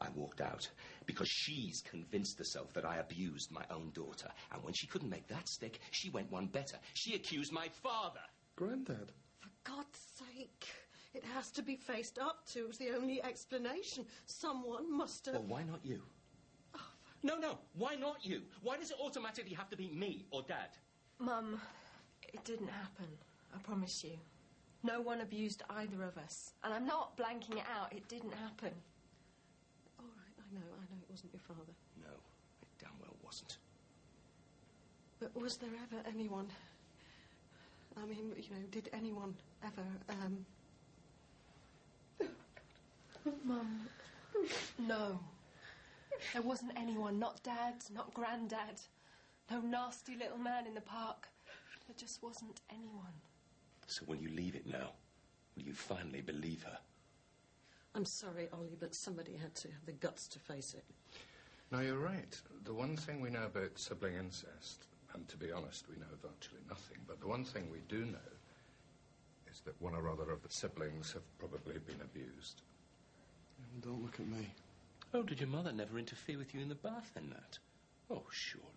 I walked out because she's convinced herself that I abused my own daughter. And when she couldn't make that stick, she went one better. She accused my father. Granddad. For God's sake, it has to be faced up to. It's the only explanation. Someone must have... Well, why not you? Oh, No, why not you? Why does it automatically have to be me or Dad? Mum, it didn't happen. I promise you. No one abused either of us. And I'm not blanking it out. It didn't happen. all right, I know it wasn't your father. No, it damn well wasn't. But was there ever anyone... I mean, did anyone ever, Mum, no. There wasn't anyone, not Dad, not Grandad. No nasty little man in the park. There just wasn't anyone. So will you leave it now? Will you finally believe her? I'm sorry, Ollie, but somebody had to have the guts to face it. No, you're right. The one thing we know about sibling incest, and to be honest, we know virtually nothing, but the one thing we do know is that one or other of the siblings have probably been abused. Don't look at me. Oh, did your mother never interfere with you in the bath then, Nat? Oh, surely.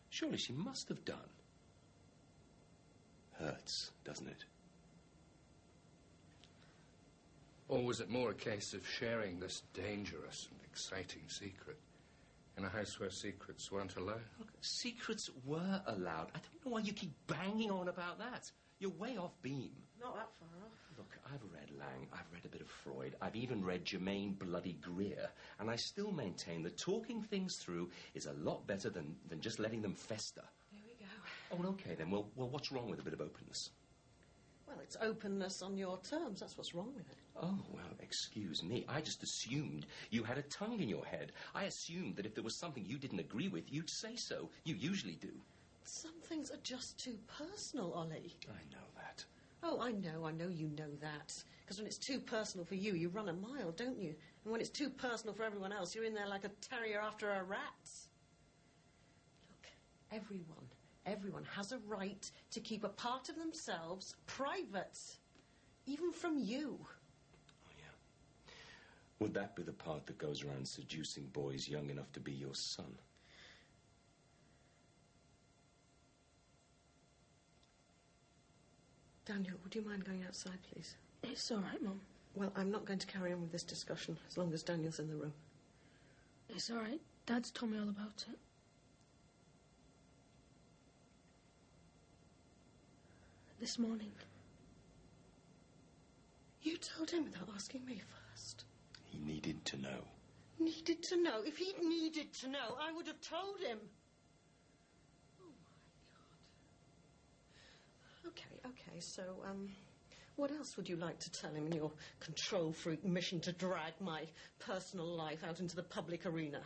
Surely she must have done. Hurts, doesn't it? Or was it more a case of sharing this dangerous and exciting secret in a house where secrets weren't allowed? Look, secrets were allowed. I don't know why you keep banging on about that. You're way off beam. Not that far off. Look, I've read Lang, I've read a bit of Freud, I've even read Germaine Bloody Greer, and I still maintain that talking things through is a lot better than just letting them fester. Here we go. Oh, well, okay, then. Well, what's wrong with a bit of openness? Well, it's openness on your terms. That's what's wrong with it. Oh, well, excuse me. I just assumed you had a tongue in your head. I assumed that if there was something you didn't agree with, you'd say so. You usually do. Some things are just too personal, Ollie. I know that. Oh, I know you know that. Because when it's too personal for you, you run a mile, don't you? And when it's too personal for everyone else, you're in there like a terrier after a rat. Look, everyone has a right to keep a part of themselves private. Even from you. Oh, yeah. Would that be the part that goes around seducing boys young enough to be your son? Daniel, would you mind going outside, please? It's all right, Mum. Well, I'm not going to carry on with this discussion as long as Daniel's in the room. It's all right. Dad's told me all about it. This morning. You told him without asking me first. He needed to know. Needed to know? If he'd needed to know, I would have told him. Oh, my God. Okay, so, what else would you like to tell him in your control freak mission to drag my personal life out into the public arena?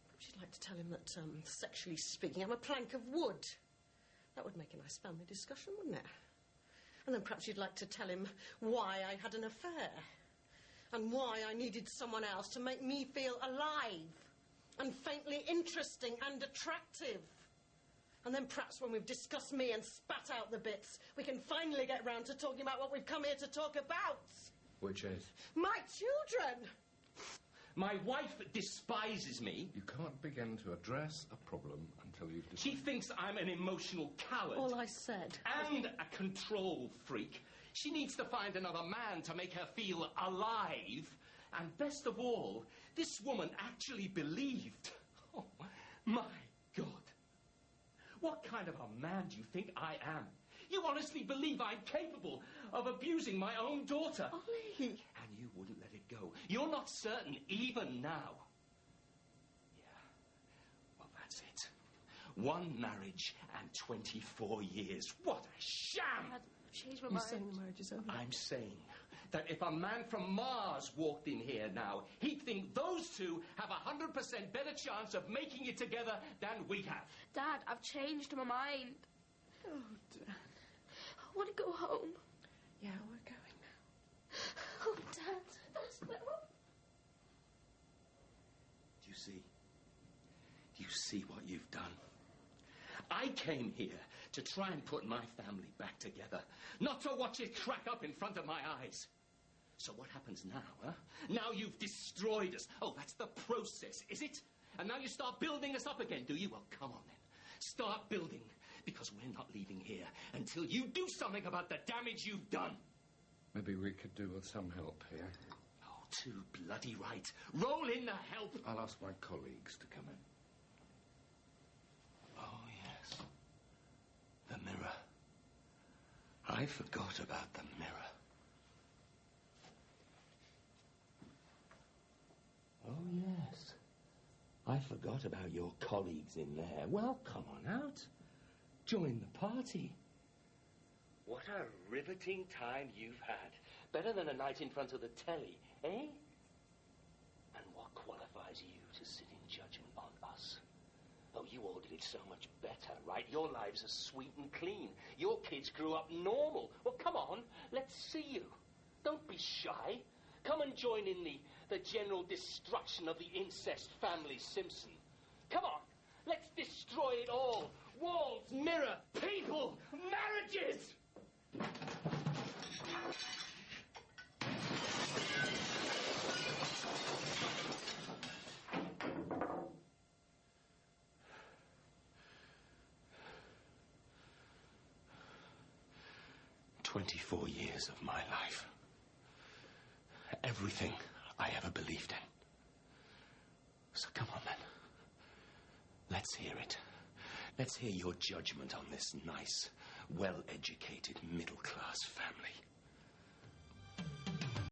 Perhaps you'd like to tell him that, sexually speaking, I'm a plank of wood. That would make a nice family discussion, wouldn't it? And then perhaps you'd like to tell him why I had an affair and why I needed someone else to make me feel alive and faintly interesting and attractive. And then perhaps when we've discussed me and spat out the bits, we can finally get round to talking about what we've come here to talk about. Which is? My children! My wife despises me. You can't begin to address a problem until you've decided. She thinks I'm an emotional coward. All I said. And a control freak. She needs to find another man to make her feel alive. And best of all, this woman actually believed. Oh, my God. What kind of a man do you think I am? You honestly believe I'm capable of abusing my own daughter? Ollie. And you wouldn't let it go. You're not certain even now. Yeah. Well, that's it. One marriage and 24 years. What a sham! Dad, I've changed my mind. You're saying the marriage is over? I'm saying that if a man from Mars walked in here now, he'd think those two have 100% better chance of making it together than we have. Dad, I've changed my mind. Oh, Dad. I want to go home. Yeah, we're going now. Oh, Dad, that's not... Do you see? Do you see what you've done? I came here to try and put my family back together, not to watch it crack up in front of my eyes. So what happens now, huh? Now you've destroyed us. Oh, that's the process, is it? And now you start building us up again, do you? Well, come on then. Start building, because we're not leaving here until you do something about the damage you've done. Maybe we could do with some help here. Oh, too bloody right. Roll in the help. I'll ask my colleagues to come in. Oh, yes. The mirror. I forgot about the mirror. Oh, yes. I forgot about your colleagues in there. Well, come on out. Join the party. What a riveting time you've had. Better than a night in front of the telly, eh? And what qualifies you to sit in judgment on us? Oh, you all did it so much better, right? Your lives are sweet and clean. Your kids grew up normal. Well, come on, let's see you. Don't be shy. Come and join in the general destruction of the incest family Simpson. Come on, let's destroy it all. Walls, mirror, people, marriages! 24 years of my life. Everything I ever believed in. So come on then. Let's hear it. Let's hear your judgment on this nice, well-educated, middle-class family.